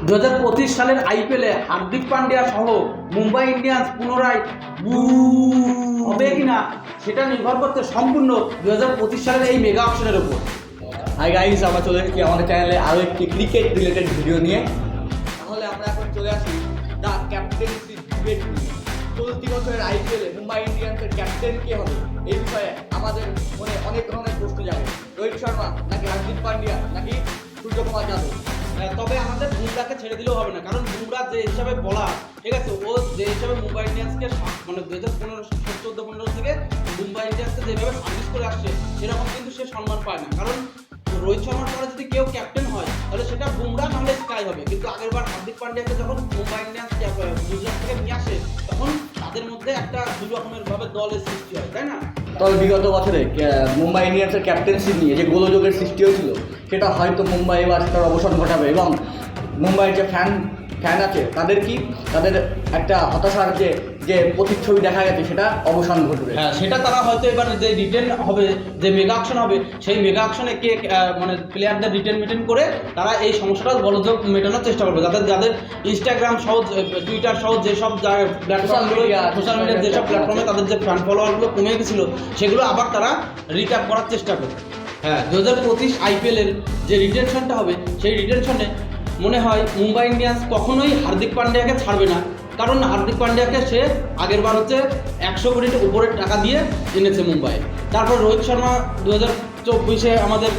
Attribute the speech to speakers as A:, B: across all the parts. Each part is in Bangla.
A: 2025 সালের আইপিএলে হার্দিক পান্ডিয়া সহ মুম্বাই ইন্ডিয়ান্স পুনরায় হবে কিনা সেটা নির্ভর করতে সম্পূর্ণ 2025 সালের এই মেগা অপশনের উপর।
B: হাই গাইস, আমরা চলে এসেছি আমাদের চ্যানেলে আরও একটি ক্রিকেট রিলেটেড ভিডিও নিয়ে। তাহলে আমরা এখন চলে আসি দ্য ক্যাপ্টেন্সি ডিবেট নিয়ে। চলতি বছরের আইপিএলে মুম্বাই ইন্ডিয়ান্সের ক্যাপ্টেন কে হবে এই বিষয়ে আমাদের মনে অনেক ধরনের প্রশ্ন জাগে। রোহিত শর্মা নাকি হার্দিক পান্ডিয়া নাকি সূর্যকুমার যাদব?
A: তবে আমাদের বুমরাকে ছেড়ে দিলেও হবে না, কারণ বুমরা যে হিসাবে বলা, ঠিক আছে, ও যে হিসাবে মুম্বাই ইন্ডিয়ান্সকে মানে 2014-15 থেকে মুম্বাই ইন্ডিয়ান্সকে যেভাবে সার্ভিস করে আসছে সেরকম কিন্তু সে সম্মান পায় না। কারণ রোহিত শর্মার পরে যদি কেউ ক্যাপ্টেন হয় তাহলে সেটা বুমরা নাহলে স্কাই হবে, কিন্তু আগেরবার হার্দিক পান্ডিয়াকে যখন মুম্বাই ইন্ডিয়ান্স গুজরাট থেকে নিয়ে আসে তখন তাদের মধ্যে একটা দু রকমের ভাবে দলের সৃষ্টি হয়, তাই না?
B: তবে বিগত বছরে মুম্বাই ইন্ডিয়ান্সের ক্যাপ্টেন্সি নিয়ে যে গোলযোগের সৃষ্টি হয়েছিল সেটা হয়তো মুম্বাই এবার সেটার অবসান ঘটাবে, এবং মুম্বাইয়ের যে ফ্যান আছে তাদের একটা হতাশার যে প্রতিচ্ছবি দেখা গেছে সেটা অবসান ঘটবে।
A: হ্যাঁ, সেটা তারা হয়তো এবার যে রিটেন হবে, যে মেগা অকশন হবে, সেই মেগা অকশনে কে মানে প্লেয়ারদের রিটেন করে তারা এই সমস্যাটা গোলযোগ মেটানোর চেষ্টা করবে, যাদের ইনস্টাগ্রাম সহ টুইটার সহ যেসব সোশ্যাল মিডিয়ার যেসব প্ল্যাটফর্মে তাদের যে ফ্যান ফলোয়ারগুলো কমে গেছিলো সেগুলো আবার তারা রিক্যাপ করার চেষ্টা করবে। হ্যাঁ, 2025 আইপিএলের যে রিটেনশনটা হবে সেই রিটেনশনে মনে হয় মুম্বাই ইন্ডিয়ান্স কখনোই হার্দিক পান্ডিয়াকে ছাড়বে না, কারণ হার্দিক পান্ডিয়াকে সে আগের বার হচ্ছে 100 কোটির উপরের টাকা দিয়ে এনেছে মুম্বাই। তারপর রোহিত শর্মা 2024-এ আমাদের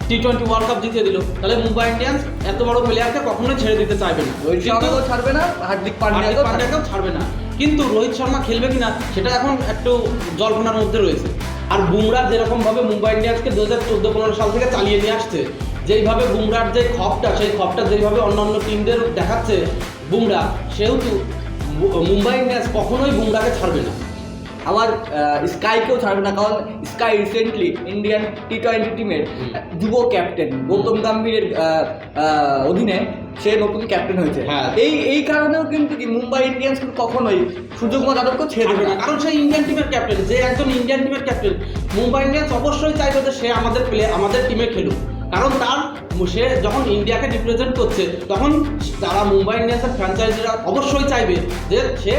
A: T20 ওয়ার্ল্ড কাপ জিতিয়ে দিল, তাহলে মুম্বাই ইন্ডিয়ান্স এত বড় প্লেয়ারকে কখনোই ছেড়ে দিতে চাইবে না।
B: রোহিত শর্মাকেও ছাড়বে না, হার্দিক পান্ডিয়াকেও
A: ছাড়বে না, কিন্তু রোহিত শর্মা খেলবে কিনা সেটা এখন একটু জল্পনার মধ্যে রয়েছে। আর বুমরা যেরকমভাবে মুম্বাই ইন্ডিয়ান্সকে 2014-15 সাল থেকে চালিয়ে নিয়ে আসছে, যেইভাবে বুমরার যে খপটা, সেই খপটা যেইভাবে অন্যান্য টিমদের দেখাচ্ছে বুমরা, সেহেতু মুম্বাই ইন্ডিয়ান্স কখনোই বুমরাকে ছাড়বে না।
B: আবার স্কাইকেও ছাড়বে না, কারণ স্কাই রিসেন্টলি ইন্ডিয়ান T20 টিমের যুব ক্যাপ্টেন গৌতম গম্ভীরের অধীনে সে নতুন ক্যাপ্টেন হয়েছে। এই কারণেও কিন্তু কি মুম্বাই ইন্ডিয়ান্স কখনোই সূর্যকুমার যাদবকে ছেড়ে দেবে না,
A: কারণ সে ইন্ডিয়ান টিমের ক্যাপ্টেন। যে একজন ইন্ডিয়ান টিমের ক্যাপ্টেন, মুম্বাই ইন্ডিয়ান্স অবশ্যই চাইবে যে সে আমাদের টিমে খেলুক, কারণ সে যখন ইন্ডিয়াকে রিপ্রেজেন্ট করছে তখন তারা মুম্বাই ইন্ডিয়ান্সের ফ্র্যাঞ্চাইজিরা অবশ্যই চাইবে যে সে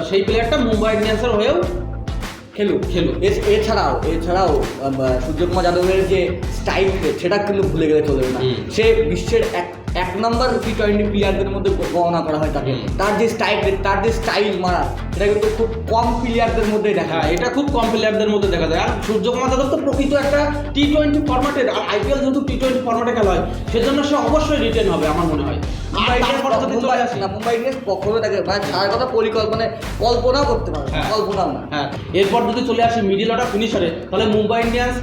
A: সেই প্লেয়ারটা মুম্বাই ইন্ডিয়ান্সের হয়েও খেলুক।
B: এছাড়াও সূর্যকুমার যাদবের যে স্টাইল সেটা কিন্তু ভুলে গেলে চলবে না। সে বিশ্বের এক নম্বর T20 প্লেয়ারদের মধ্যে গণনা করা হয় তাকে। তার যে স্টাইল মারা সেটা কিন্তু খুব কম প্লেয়ারদের মধ্যেই দেখা যায়।
A: এটা খুব কম প্লেয়ারদের মধ্যে দেখা যায়। আর সূর্যকুমার যাদব তো প্রকৃত একটা T20 ফরম্যাটের, আর আইপিএল যেহেতু T20 ফরম্যাটে খেলা হয় সেজন্য সে অবশ্যই রিটেন হবে আমার মনে হয়।
B: মুম্বাই ইন্ডিয়ান্স কখনো তাকে মানে ছাড়ার কথা কল্পনাও করতে পারে, কল্পনাও না।
A: হ্যাঁ, এরপর যদি চলে আসে মিডিল অর্ডার ফিনিশারে, তাহলে মুম্বাই ইন্ডিয়ান্স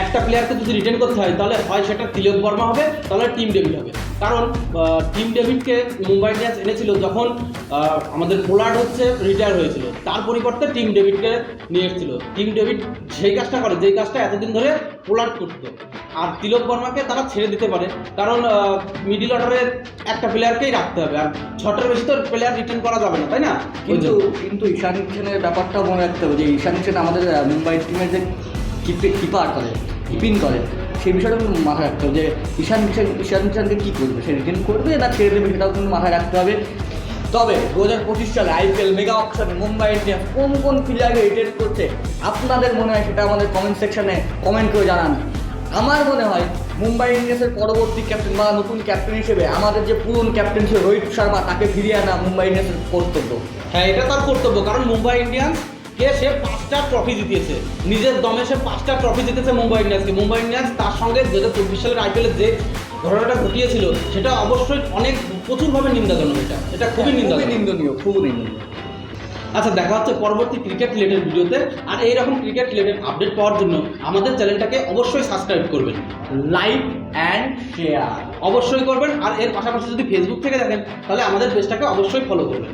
A: একটা প্লেয়ারকে যদি রিটেন করতে হয় তাহলে হয় সেটা তিলক বর্মা হবে, তাহলে টিম ডেভিড হবে। কারণ টিম ডেভিডকে মুম্বাই ইন্ডিয়ান্স এনেছিল যখন আমাদের পোলার্ড হচ্ছে রিটায়ার হয়েছিল, তার পরিবর্তে টিম ডেভিডকে নিয়ে এসেছিল। টিম ডেভিড সেই কাজটা করে যেই কাজটা এতদিন ধরে পোলার্ড করতো। আর তিলক বর্মাকে তারা ছেড়ে দিতে পারে, কারণ মিডিল অর্ডারের একটা প্লেয়ারকেই রাখতে হবে, আর 6টার বেশি তো প্লেয়ার রিটেন করা যাবে না, তাই না?
B: কিন্তু ঈশান কিষানের ব্যাপারটাও মনে রাখতে হবে যে ঈশান কিষান আমাদের মুম্বাই টিমের যে কিপিং করে সেই বিষয়টা কিন্তু মাথায় রাখতে হবে যে ঈশান কিষানকে কী করবে, সে রিটেন করবে না ছেড়ে দেবে, সেটাও কিন্তু মাথায় রাখতে হবে। তবে 2025 সালে আইপিএল মেগা অকশনে মুম্বাই ইন্ডিয়ান্স কোন প্লেয়ারকে রিটেন করছে আপনাদের মনে হয় সেটা আমাদের কমেন্ট সেকশনে কমেন্ট করে জানান। আমার মনে হয় মুম্বাই ইন্ডিয়ান্সের পরবর্তী ক্যাপ্টেন বা নতুন ক্যাপ্টেন হিসেবে আমাদের যে পুরনো ক্যাপ্টেন ছিল রোহিত শর্মা, তাকে ফিরিয়ে আনা মুম্বাই ইন্ডিয়ান্সের কর্তব্য।
A: হ্যাঁ, এটা তার কর্তব্য, কারণ মুম্বাই ইন্ডিয়ান্স সে 5টা ট্রফি জিতিয়েছে, নিজের দমে সে 5টা ট্রফি জিতেছে মুম্বাই ইন্ডিয়ান্সকে। মুম্বাই ইন্ডিয়ান্স তার সঙ্গে 2024 সালের আইপিএলের যে ঘটনাটা ঘটিয়েছিল সেটা অবশ্যই প্রচুরভাবে নিন্দাজনক। এটা খুবই নিন্দনীয়। আচ্ছা, দেখা হচ্ছে পরবর্তী ক্রিকেট রিলেটেড ভিডিওতে। আর এইরকম ক্রিকেট রিলেটেড আপডেট পাওয়ার জন্য আমাদের চ্যানেলটাকে অবশ্যই সাবস্ক্রাইব করবেন,
B: লাইক অ্যান্ড শেয়ার
A: অবশ্যই করবেন। আর এর পাশাপাশি যদি ফেসবুক থেকে দেখেন তাহলে আমাদের পেজটাকে অবশ্যই ফলো করবেন।